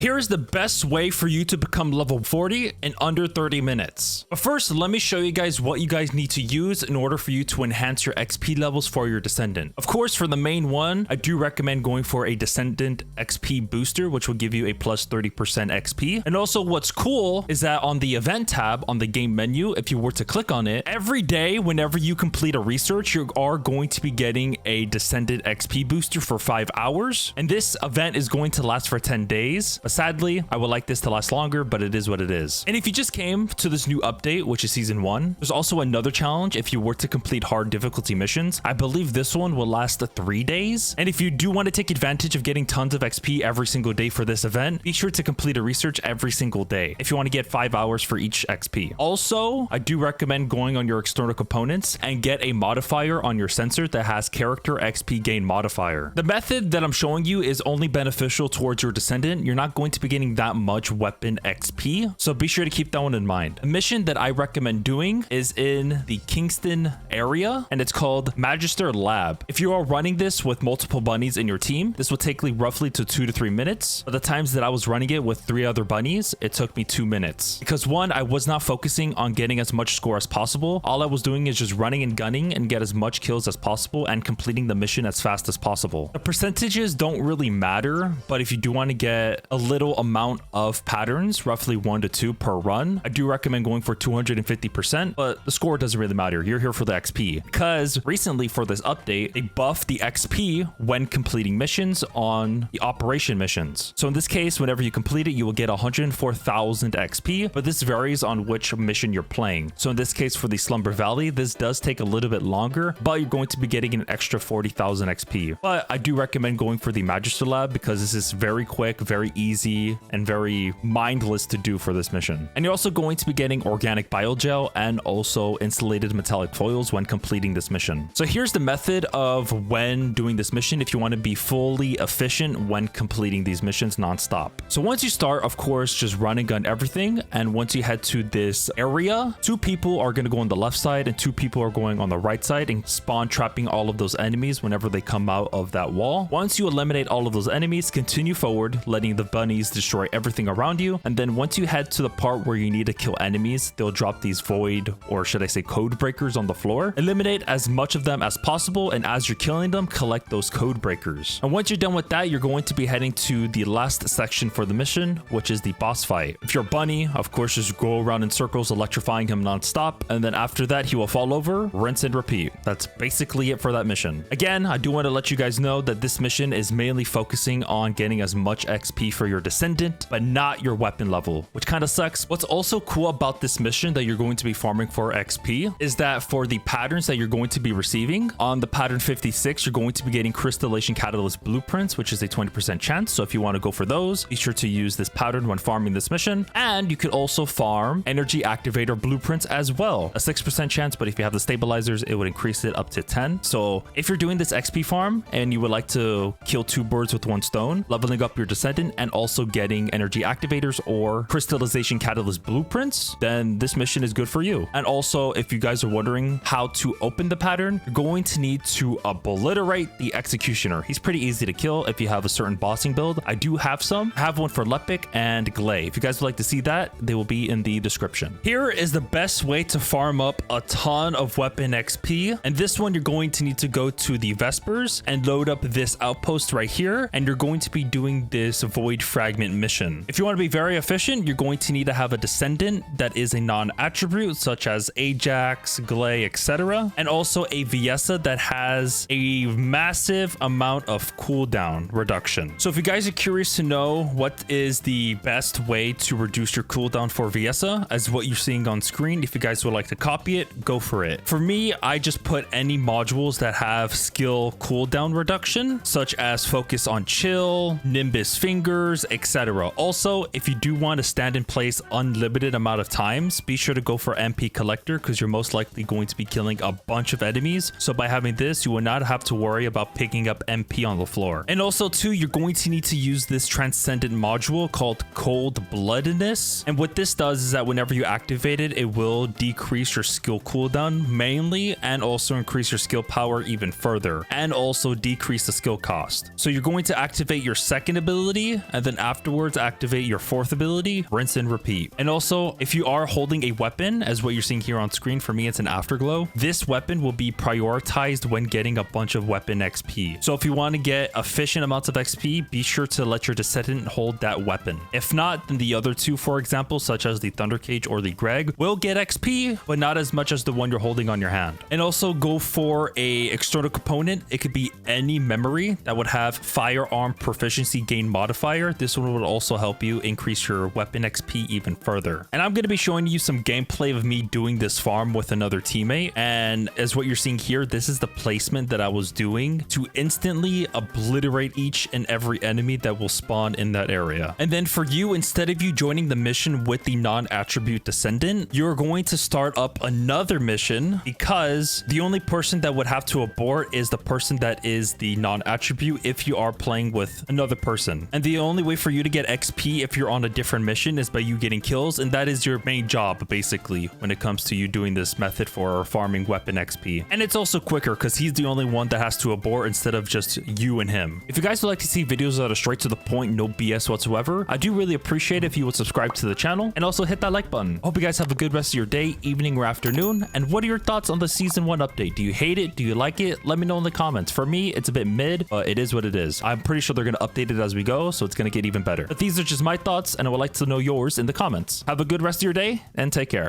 Here is the best way for you to become level 40 in under 30 minutes. But first, let me show you guys what you guys need to use in order for you to enhance your XP levels for your Descendant. Of course, for the main one, I do recommend going for a Descendant XP booster, which will give you a plus 30% XP. And also what's cool is that on the event tab on the game menu, if you were to click on it, every day whenever you complete a research, you are going to be getting a Descendant XP booster for 5 hours. And this event is going to last for 10 days. Sadly, I would like this to last longer, but it is what it is. And if you just came to this new update, which is season 1, there's also another challenge if you were to complete hard difficulty missions. I believe this one will last 3 days. And if you do want to take advantage of getting tons of XP every single day for this event, be sure to complete a research every single day if you want to get 5 hours for each XP. Also, I do recommend going on your external components and get a modifier on your sensor that has character XP gain modifier. The method that I'm showing you is only beneficial towards your Descendant. You're not going to be getting that much weapon XP, so be sure to keep that one in mind. A mission that I recommend doing is in the Kingston area, and it's called Magister Lab. If you are running this with multiple bunnies in your team, this will take roughly to 2 to 3 minutes. But the times that I was running it with 3 other bunnies, it took me 2 minutes. Because one, I was not focusing on getting as much score as possible. All I was doing is just running and gunning and get as much kills as possible and completing the mission as fast as possible. The percentages don't really matter, but if you do want to get a little amount of patterns, roughly 1 to 2 per run, I do recommend going for 250%, but the score doesn't really matter. You're here for the XP. Because recently for this update, they buffed the XP when completing missions on the operation missions. So in this case, whenever you complete it, you will get 104,000 XP, but this varies on which mission you're playing. So in this case, for the Slumber Valley, this does take a little bit longer, but you're going to be getting an extra 40,000 XP. But I do recommend going for the Magister Lab because this is very quick, very easy, and very mindless to do for this mission. And you're also going to be getting organic biogel and also insulated metallic foils when completing this mission. So here's the method of when doing this mission if you want to be fully efficient when completing these missions non-stop. So once you start, of course, just run and gun everything. And once you head to this area, 2 people are going to go on the left side and 2 people are going on the right side and spawn trapping all of those enemies whenever they come out of that wall. Once you eliminate all of those enemies, continue forward, letting the bunnies destroy everything around you. And then once you head to the part where you need to kill enemies, they'll drop these void, or should I say code breakers, on the floor. Eliminate as much of them as possible, and as you're killing them, collect those code breakers. And once you're done with that, you're going to be heading to the last section for the mission, which is the boss fight. If you're a bunny, of course, just go around in circles, electrifying him non-stop, and then after that, he will fall over, rinse and repeat. That's basically it for that mission. Again, I do want to let you guys know that this mission is mainly focusing on getting as much XP for your Descendant, but not your weapon level, which kind of sucks. What's also cool about this mission that you're going to be farming for XP is that for the patterns that you're going to be receiving, on the pattern 56, you're going to be getting Crystallization Catalyst Blueprints, which is a 20% chance. So if you want to go for those, be sure to use this pattern when farming this mission. And you could also farm Energy Activator Blueprints as well. A 6% chance, but if you have the stabilizers, it would increase it up to 10. So if you're doing this XP farm and you would like to kill 2 birds with 1 stone, leveling up your Descendant and also getting Energy Activators or Crystallization Catalyst Blueprints, then this mission is good for you. And also, if you guys are wondering how to open the pattern, you're going to need to obliterate the Executioner. He's pretty easy to kill if you have a certain bossing build. I do have some. I have one for Lepic and Glay. If you guys would like to see that, they will be in the description. Here is the best way to farm up a ton of weapon XP. And this one, you're going to need to go to the Vespers and load up this outpost right here. And you're going to be doing this Void Fragment mission. If you want to be very efficient, you're going to need to have a Descendant that is a non-attribute, such as Ajax, Glay, etc. And also a Viessa that has a massive amount of cooldown reduction. So if you guys are curious to know what is the best way to reduce your cooldown for Viessa, as what you're seeing on screen, if you guys would like to copy it, go for it. For me, I just put any modules that have skill cooldown reduction, such as Focus on Chill, Nimbus Fingers, etc. Also, if you do want to stand in place unlimited amount of times, be sure to go for MP Collector because you're most likely going to be killing a bunch of enemies. So by having this, you will not have to worry about picking up MP on the floor. And also too, you're going to need to use this Transcendent module called Cold Bloodedness. And what this does is that whenever you activate it, it will decrease your skill cooldown mainly, and also increase your skill power even further, and also decrease the skill cost. So you're going to activate your second ability, and then afterwards activate your fourth ability, rinse and repeat. And also, if you are holding a weapon, as what you're seeing here on screen, for me it's an Afterglow, this weapon will be prioritized when getting a bunch of weapon XP. So if you want to get efficient amounts of XP, be sure to let your Descendant hold that weapon. If not, then the other two, for example, such as the Thunder Cage or the Greg, will get XP, but not as much as the one you're holding on your hand. And also go for a external component. It could be any memory that would have firearm proficiency gain modifier. This one would also help you increase your weapon XP even further. And I'm going to be showing you some gameplay of me doing this farm with another teammate. And as what you're seeing here, this is the placement that I was doing to instantly obliterate each and every enemy that will spawn in that area. And then for you, instead of you joining the mission with the non-attribute Descendant, you're going to start up another mission, because the only person that would have to abort is the person that is the non-attribute if you are playing with another person. And the only way for you to get XP if you're on a different mission is by you getting kills, and that is your main job basically when it comes to you doing this method for farming weapon XP. And it's also quicker because he's the only one that has to abort instead of just you and him. If you guys would like to see videos that are straight to the point, no BS whatsoever, I do really appreciate if you would subscribe to the channel and also hit that like button. Hope you guys have a good rest of your day, evening, or afternoon. And what are your thoughts on the season 1 update? Do you hate it? Do you like it? Let me know in the comments. For me, it's a bit mid, but it is what it is. I'm pretty sure they're going to update it as we go, so it's going to get even better. But these are just my thoughts, and I would like to know yours in the comments. Have a good rest of your day and take care.